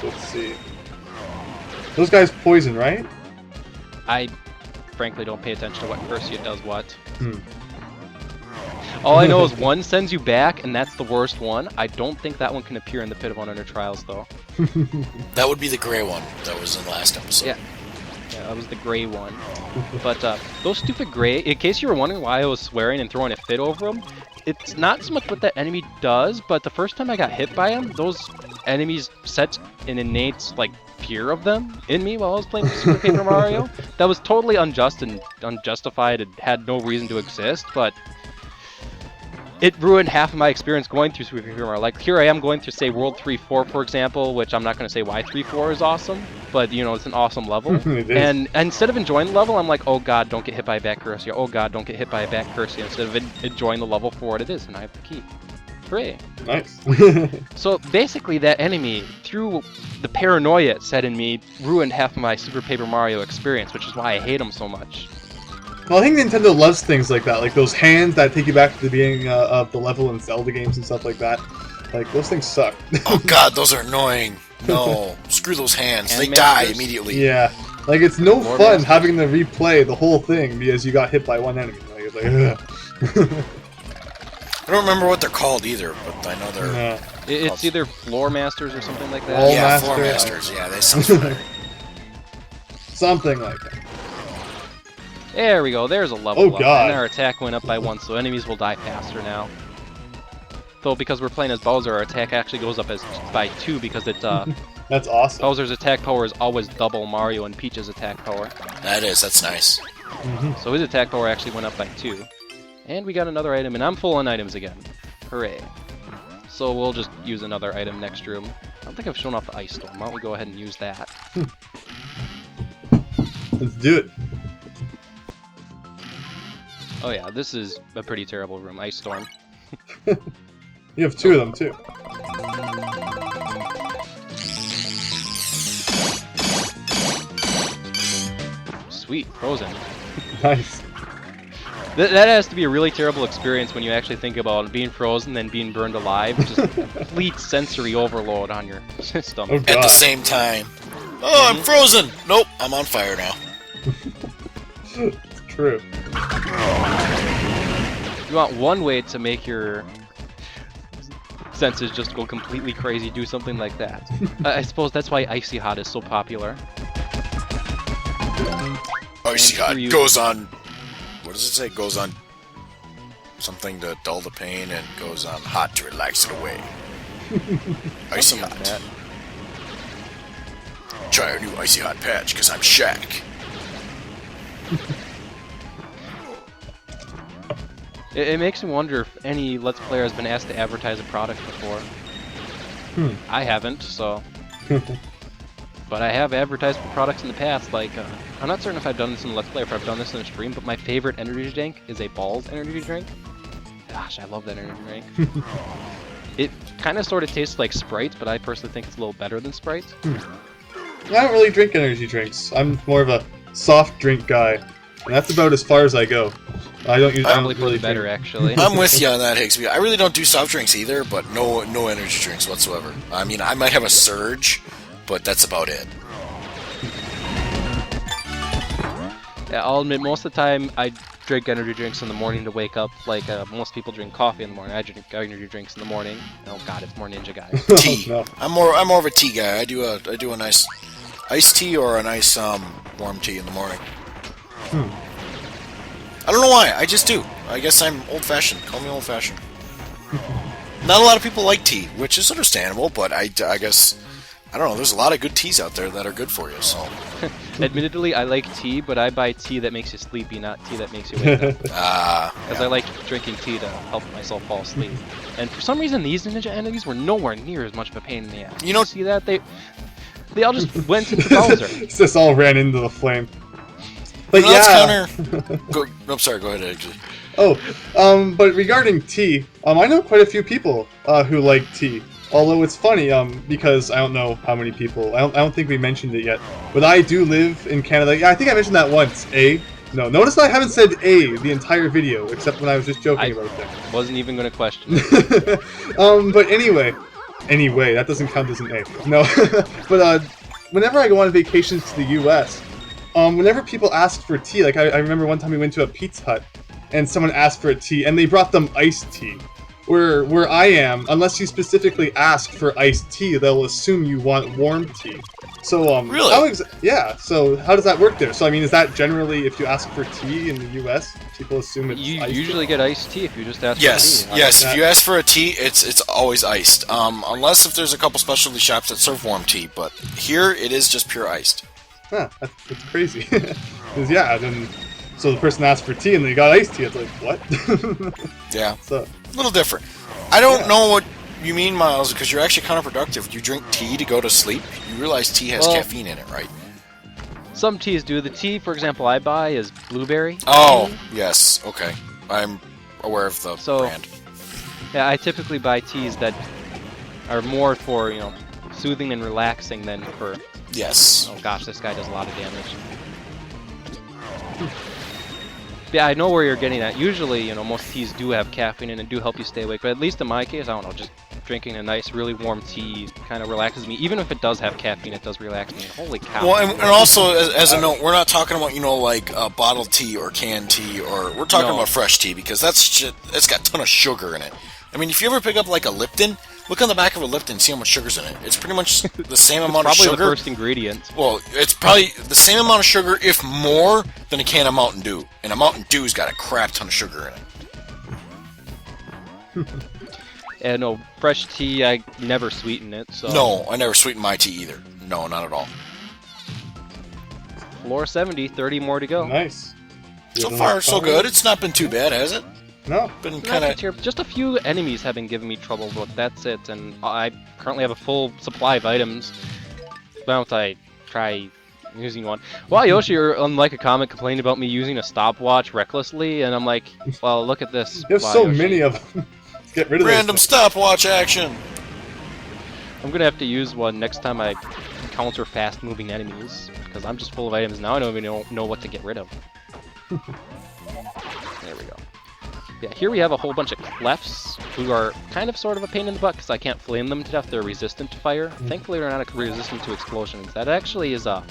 Let's see. Those guys poison, right? I frankly don't pay attention to what Persia does what. Hmm. All I know is one sends you back, and that's the worst one. I don't think that one can appear in the Pit of Unending Trials, though. That would be the gray one that was in the last episode. Yeah, that was the gray one. But those stupid gray, in case you were wondering why I was swearing and throwing a fit over them, it's not so much what that enemy does, but the first time I got hit by him, those enemies set an innate, like, fear of them in me while I was playing Super Paper Mario. That was totally unjust and unjustified and had no reason to exist, but it ruined half of my experience going through Super Paper Mario. Like, here I am going to, say, World 3-4, for example, which I'm not going to say why 3-4 is awesome, but, you know, it's an awesome level. And instead of enjoying the level, I'm like, oh god, don't get hit by a back cursor. Oh god, don't get hit by a back cursor. Instead of enjoying the level for what it is, and I have the key. Hooray. Nice. So, basically, that enemy, through the paranoia it set in me, ruined half of my Super Paper Mario experience, which is why I hate him so much. Well, I think Nintendo loves things like that, like those hands that take you back to the beginning of the level in Zelda games and stuff like that. Like, those things suck. Oh god, those are annoying. No, screw those hands. Hand They masters? die immediately. Yeah. Like, it's no More fun masters? having to replay the whole thing because you got hit by one enemy. Like, it's like, ugh. I don't remember what they're called either, but I know they're... Yeah. It's either Floor Masters or something like that. Wall yeah, Master. Floor Masters. Yeah, they sound familiar. Something like that. There we go, there's a level Oh, up. God. And our attack went up by 1, so enemies will die faster now. Though, because we're playing as Bowser, our attack actually goes up by 2 because it, That's awesome. Bowser's attack power is always double Mario and Peach's attack power. That's nice. So his attack power actually went up by 2. And we got another item, and I'm full on items again. Hooray. So we'll just use another item next room. I don't think I've shown off the Ice Storm. Why don't we go ahead and use that? Let's do it. Oh yeah, this is a pretty terrible room. Ice Storm. You have 2 of them, too. Sweet, frozen. Nice. That has to be a really terrible experience when you actually think about being frozen and being burned alive. Just complete sensory overload on your system. Oh, At God. the same time. Oh, I'm frozen! Nope, I'm on fire now. It's true. You want one way to make your senses just go completely crazy, do something like that. I suppose that's why Icy Hot is so popular. Icy And Hot for you- goes on... What does it say? Goes on... Something to dull the pain and goes on hot to relax it away. Icy Something like Hot. that. Try a new Icy Hot patch, because I'm Shaq. It makes me wonder if any Let's Player has been asked to advertise a product before. I haven't, so... But I have advertised for products in the past, like, I'm not certain if I've done this in Let's Play or if I've done this in a stream, but my favorite energy drink is a Balls energy drink. Gosh, I love that energy drink. It kind of sort of tastes like Sprite, but I personally think it's a little better than Sprite. I don't really drink energy drinks. I'm more of a soft drink guy. And that's about as far as I go. I don't use. Probably for the better, drink. actually. I'm with you on that, Higgsby. I really don't do soft drinks either, but no energy drinks whatsoever. I mean, I might have a Surge, but that's about it. Yeah, I'll admit, most of the time I drink energy drinks in the morning to wake up. Like most people drink coffee in the morning. I drink energy drinks in the morning. Oh god, it's more Ninja Guy. Tea. No. I'm more of a tea guy. I do a nice iced tea or a nice warm tea in the morning. I don't know why. I just do. I guess I'm old-fashioned. Call me old-fashioned. Not a lot of people like tea, which is understandable, but I guess, I don't know, there's a lot of good teas out there that are good for you, so... Admittedly, I like tea, but I buy tea that makes you sleepy, not tea that makes you wake up. Because I like drinking tea to help myself fall asleep. And for some reason, these ninja enemies were nowhere near as much of a pain in the ass. You know- see that? They all just went into Bowser. It's just all ran into the flame. But Well, yeah. I'm sorry, go ahead, actually. But regarding tea, I know quite a few people who like tea. Although it's funny, because I don't know how many people. I don't think we mentioned it yet. But I do live in Canada. Yeah, I think I mentioned that once. No, notice I haven't said A the entire video, except when I was just joking about that. Wasn't even going to question. But anyway, that doesn't count as an A. No, but whenever I go on vacations to the U.S., whenever people ask for tea, like I remember one time we went to a Pizza Hut, and someone asked for a tea, and they brought them iced tea. Where I am, unless you specifically ask for iced tea, they'll assume you want warm tea. So really? Yeah. So how does that work there? So I mean, is that generally if you ask for tea in the U.S., people assume it's You iced usually tea? get iced tea if you just ask Yes, for tea. yes. If you ask for a tea, it's always iced. Unless if there's a couple specialty shops that serve warm tea, but here it is just pure iced. Huh, that's crazy. 'Cause, yeah, then so the person asked for tea and they got iced tea. It's like what? Yeah, So a little different. I don't know what you mean, Miles, because you're actually counterproductive. You drink tea to go to sleep. You realize tea has caffeine in it, right? Some teas do. The tea, for example, I buy is blueberry. Oh, yes. Okay, I'm aware of the brand. Yeah, I typically buy teas that are more for, soothing and relaxing than for... Yes. Oh gosh, this guy does a lot of damage. Yeah, I know where you're getting at. Usually, most teas do have caffeine in it and do help you stay awake. But at least in my case, I don't know, just drinking a nice, really warm tea kind of relaxes me. Even if it does have caffeine, it does relax me. Holy cow. Well, and also, as a note, we're not talking about, like bottled tea or canned tea, or we're talking about fresh tea, because it's got a ton of sugar in it. I mean, if you ever pick up, like, a Lipton, look on the back of a Lipton and see how much sugar's in it. It's pretty much the same amount of sugar. Probably the first ingredient. Well, it's probably the same amount of sugar, if more, than a can of Mountain Dew. And a Mountain Dew's got a crap ton of sugar in it. And no, fresh tea, I never sweeten it, so... No, I never sweeten my tea either. No, not at all. Floor 70, 30 more to go. nice. So far, so good. It's not been too bad, has it? No. Been kind of... Just a few enemies have been giving me trouble, but that's it. And I currently have a full supply of items. Why don't I try using one? Well, Yoshi, you're unlike a comment complaining about me using a stopwatch recklessly, and I'm like, well, look at this. There's Wow, so Yoshi. many of them. Let's get rid of Random those. stopwatch action! I'm gonna have to use one next time I encounter fast-moving enemies, because I'm just full of items now. I don't even know what to get rid of. There we go. Yeah, here we have a whole bunch of clefs, who are kind of sort of a pain in the butt, because I can't flame them to death. They're resistant to fire. Thankfully, they're not resistant to explosions. That actually is, I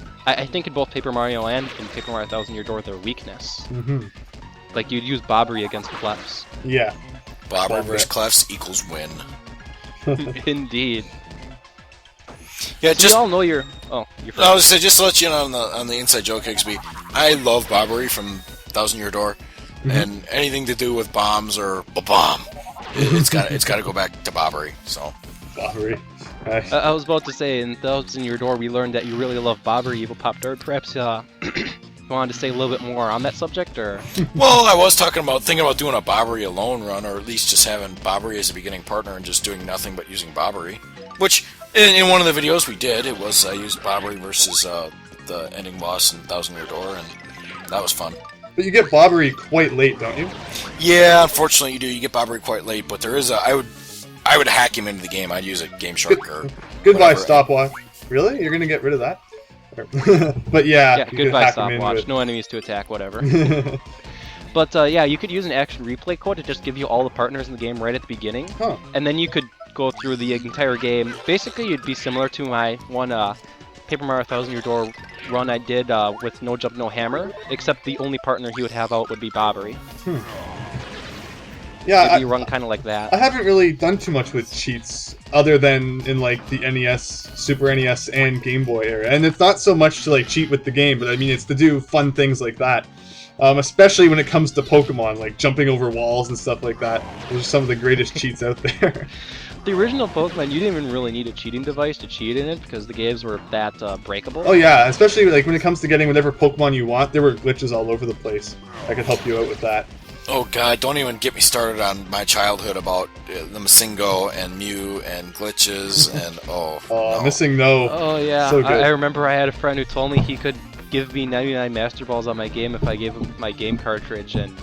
think in both Paper Mario and in Paper Mario 1000 Year Door, their weakness. Like, you'd use Bobbery against clefs. Yeah. Bobber vs. Clefs equals win. Indeed. Yeah, So we all know you're... Oh, you're I was gonna say, just to let you know on the inside joke, Higsby, I love Bobbery from 1000 Year Door, and anything to do with bombs or a bomb, it's got to go back to Bobbery. So. Bobbery. I was about to say, in 1000 Year Door, we learned that you really love Bobbery, Evil Pop Dart. Perhaps you wanted to say a little bit more on that subject, or? Well, I was thinking about doing a Bobbery alone run, or at least just having Bobbery as a beginning partner and just doing nothing but using Bobbery. Which, in one of the videos we did, it was I used Bobbery versus the ending boss in 1000 Year Door, and that was fun. But you get Bobbery quite late, don't you? Yeah, unfortunately you do. You get Bobbery quite late, but there is I would hack him into the game. I'd use a Game Shark or Goodbye, whatever. stopwatch. Really? You're gonna get rid of that? But yeah, Yeah, you could goodbye hack 'em into stopwatch. it. No enemies to attack, whatever. But yeah, you could use an action replay code to just give you all the partners in the game right at the beginning. Huh. And then you could go through the entire game. Basically, you'd be similar to my one Paper Mario 1000 Year Door run I did with No Jump, No Hammer, except the only partner he would have out would be Bobbery. Yeah, It'd be run kind of like that. I haven't really done too much with cheats, other than in like the NES, Super NES, and Game Boy era. And it's not so much to like cheat with the game, but I mean it's to do fun things like that. Especially when it comes to Pokemon, like jumping over walls and stuff like that. Those are some of the greatest cheats out there. The original Pokemon, you didn't even really need a cheating device to cheat in it because the games were that breakable. Oh yeah, especially like when it comes to getting whatever Pokemon you want, there were glitches all over the place. I could help you out with that. Oh god, don't even get me started on my childhood about the Masingo and Mew and glitches and no. Missing no. Oh yeah, So good. I remember I had a friend who told me he could give me 99 Master Balls on my game if I gave him my game cartridge, and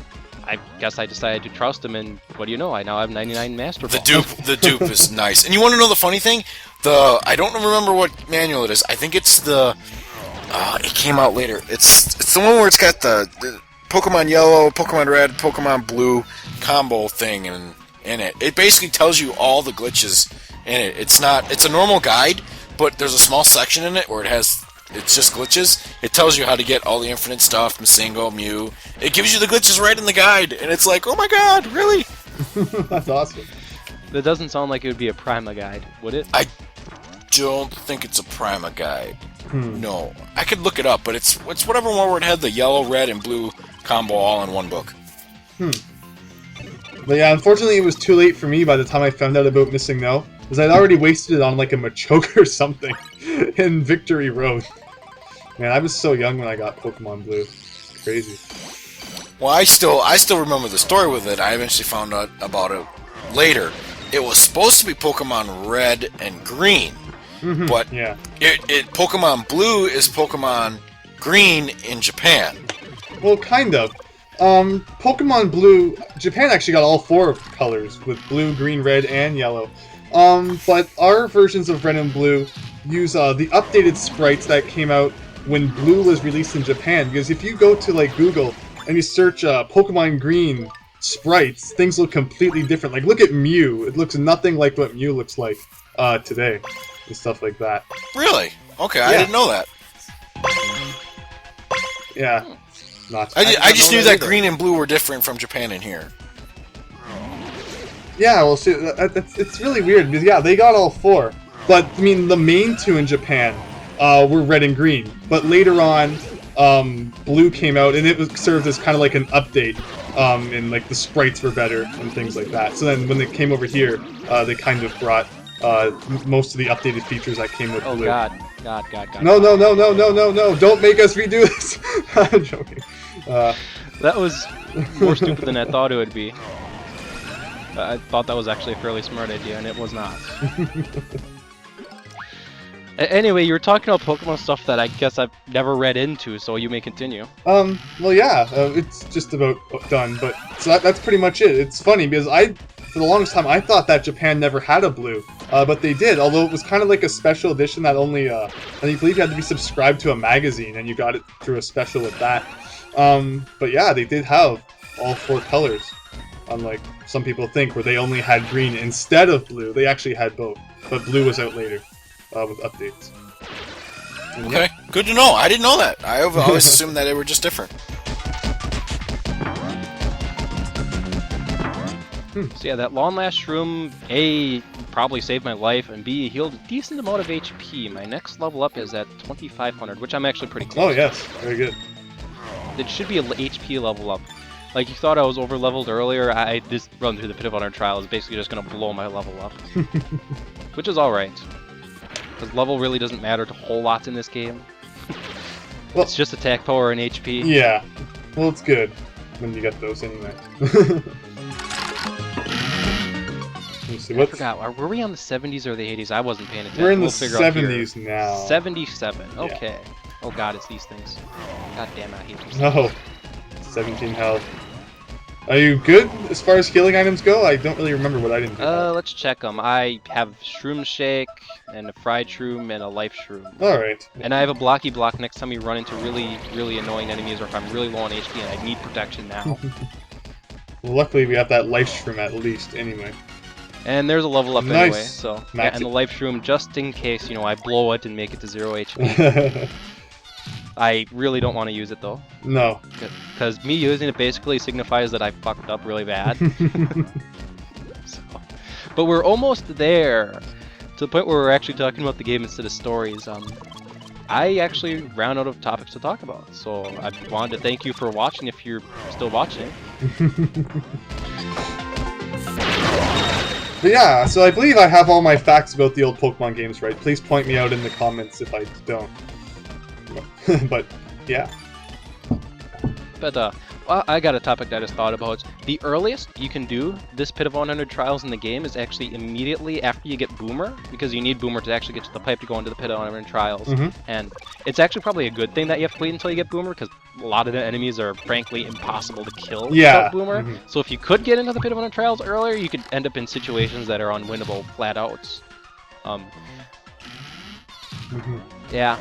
I guess I decided to trust him, and what do you know, I now have 99 Master Balls. The dupe is nice. And you want to know the funny thing? I don't remember what manual it is. I think it's it came out later. It's the one where it's got Pokemon Yellow, Pokemon Red, Pokemon Blue combo thing in it. It basically tells you all the glitches in it. It's a normal guide, but there's a small section in it where it's just glitches. It tells you how to get all the infinite stuff, Masingo, Mew. It gives you the glitches right in the guide, and it's like, oh my god, really? That's awesome. That doesn't sound like it would be a Prima guide, would it? I don't think it's a Prima guide. No. I could look it up, but it's whatever one where it had the yellow, red, and blue combo all in one book. But yeah, unfortunately it was too late for me by the time I found out about Missing No, because I'd already wasted it on like a Machoke or something in Victory Road. Man, I was so young when I got Pokemon Blue. It's crazy. Well, I still remember the story with it. I eventually found out about it later. It was supposed to be Pokemon Red and Green, but Yeah. Pokemon Blue is Pokemon Green in Japan. Well, kind of. Pokemon Blue, Japan actually got all 4 colors, with blue, green, red, and yellow. But our versions of Red and Blue use the updated sprites that came out when Blue was released in Japan, because if you go to like Google and you search Pokemon Green sprites, things look completely different. Like, look at Mew. It looks nothing like what Mew looks like today, and stuff like that. Really? Okay, I didn't know that. Yeah. Not. I just knew that Green and Blue were different from Japan and here. Yeah, well, see, it's really weird, because, yeah, they got all 4. But, I mean, the main 2 in Japan were red and green. But later on, Blue came out, and it served as kind of like an update, and, like, the sprites were better and things like that. So then, when they came over here, they kind of brought most of the updated features that came with Blue. Oh, God. No, don't make us redo this! I'm joking. That was more stupid than I thought it would be. I thought that was actually a fairly smart idea, and it was not. Anyway, you were talking about Pokemon stuff that I guess I've never read into, so you may continue. Well, yeah, it's just about done, but so that's pretty much it. It's funny, because for the longest time, I thought that Japan never had a Blue, but they did, although it was kind of like a special edition that only, I believe you had to be subscribed to a magazine, and you got it through a special with that. But yeah, they did have all 4 colors, unlike some people think, where they only had green instead of blue. They actually had both, but blue was out later, with updates. And Okay, good to know. I didn't know that. I always assumed that they were just different. So yeah, that long last shroom, A, probably saved my life, and B, healed a decent amount of HP. My next level up is at 2500, which I'm actually pretty close. Oh yes, very good. It should be a HP level up. Like, you thought I was over leveled earlier, this run through the Pit of Honor trial is basically just going to blow my level up. Which is alright. Because level really doesn't matter to whole lots in this game. Well, it's just attack power and HP. Yeah, well, it's good when you get those anyway. Let's see, I forgot, were we on the 70s or the 80s? I wasn't paying attention. We're in the We'll figure out here. 70s now. 77, okay. Yeah. Oh god, it's these things. God damn it, I hate these No. 17 health. Are you good as far as healing items go? I don't really remember what I didn't do. Let's check them. I have Shroom Shake, and a Fried Shroom, and a Life Shroom. Alright. And I have a Blocky Block next time we run into really, really annoying enemies, or if I'm really low on HP and I need protection now. Well, luckily we have that life shroom at least, anyway. And there's a level up Nice. anyway, so... Yeah, Max and the it. Life Shroom, just in case, I blow it and make it to 0 HP. I really don't want to use it, though. No. Because me using it basically signifies that I fucked up really bad. So, but we're almost there, to the point where we're actually talking about the game instead of stories. I actually ran out of topics to talk about, so I wanted to thank you for watching if you're still watching. But yeah, so I believe I have all my facts about the old Pokemon games right. Please point me out in the comments if I don't. But, yeah. But, well, I got a topic that I just thought about. The earliest you can do this Pit of 100 trials in the game is actually immediately after you get Boomer, because you need Boomer to actually get to the pipe to go into the Pit of 100 trials. And it's actually probably a good thing that you have to wait until you get Boomer, because a lot of the enemies are frankly impossible to kill without Boomer. So if you could get into the Pit of 100 trials earlier, you could end up in situations that are unwinnable flat out. Yeah.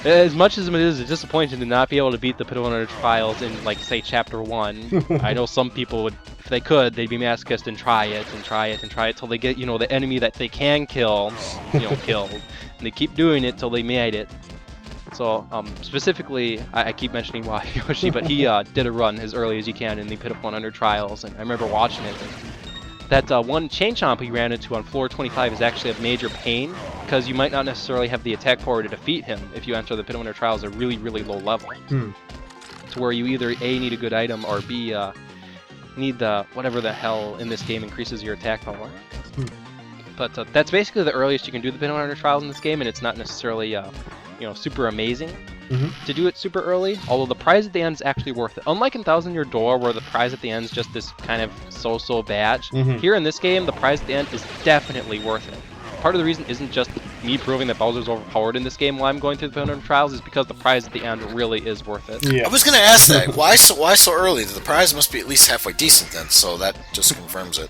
As much as it is disappointing to not be able to beat the Pit of Wonder Trials in, like, say, Chapter 1, I know some people would, if they could, they'd be masochist and try it, and try it, and try it, till they get, you know, the enemy that they can kill, you know, killed. And they keep doing it till they made it. So, specifically, I keep mentioning Yoshi, but he did a run as early as he can in the Pit of 100 Trials, and I remember watching it. That one chain chomp he ran into on floor 25 is actually a major pain, because you might not necessarily have the attack power to defeat him if you enter the Pit of Wonder Trials at a really, really low level. To where you either A, need a good item, or B, need the whatever the hell in this game increases your attack power. But that's basically the earliest you can do the Pit of Wonder Trials in this game, and it's not necessarily you know, super amazing to do it super early, although the prize at the end is actually worth it. Unlike in 1000-Year Door, where the prize at the end is just this kind of so-so badge, here in this game, the prize at the end is definitely worth it. Part of the reason isn't just me proving that Bowser's overpowered in this game while I'm going through the Pit of Wonder Trials, is because the prize at the end really is worth it. Yeah. I was going to ask that. Why so early? The prize must be at least halfway decent then, so that just confirms it.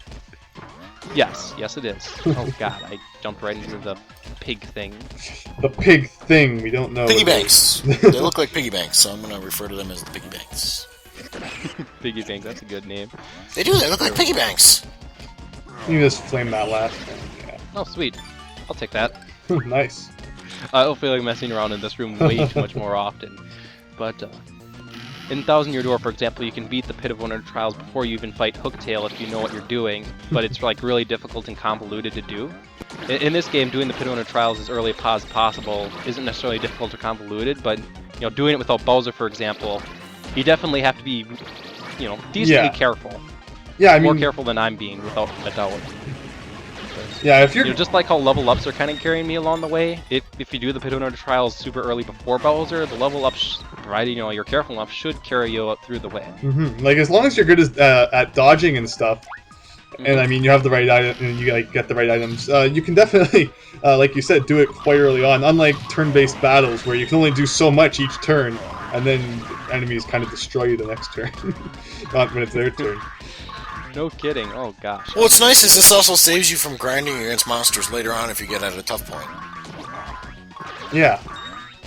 Yes, it is. Oh god, I jumped right into the pig thing. The pig thing, we don't know. Piggy banks. They look like piggy banks, so I'm going to refer to them as the piggy banks. Piggy bank, that's a good name. They do, they look like piggy banks. You can just flame that last one, yeah. Oh, sweet. I'll take that. Nice. I don't feel like messing around in this room way too much more often. But, in 1000-Year Door, for example, you can beat the Pit of Wonder Trials before you even fight Hooktail if you know what you're doing, but it's like really difficult and convoluted to do. In this game, doing the Pit of Wonder Trials as early as possible isn't necessarily difficult or convoluted, but you know, doing it without Bowser, for example, you definitely have to be, you know, decently careful. Yeah, I mean, more careful than I'm being, without a doubt. Yeah, if you're... You know, just like how level ups are kind of carrying me along the way, if you do the Pit of Wonder Trials super early before Bowser, the level ups, provided you know you're careful enough, should carry you up through the way. Like, as long as you're good at dodging and stuff, and I mean, you have the right item, and you like, get the right items, you can definitely, like you said, do it quite early on, unlike turn-based battles, where you can only do so much each turn, and then enemies kind of destroy you the next turn, not when it's their turn. No kidding. Oh gosh. Well, what's nice is this also saves you from grinding against monsters later on if you get at a tough point. Yeah.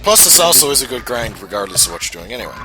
Plus, this also is a good grind regardless of what you're doing anyway.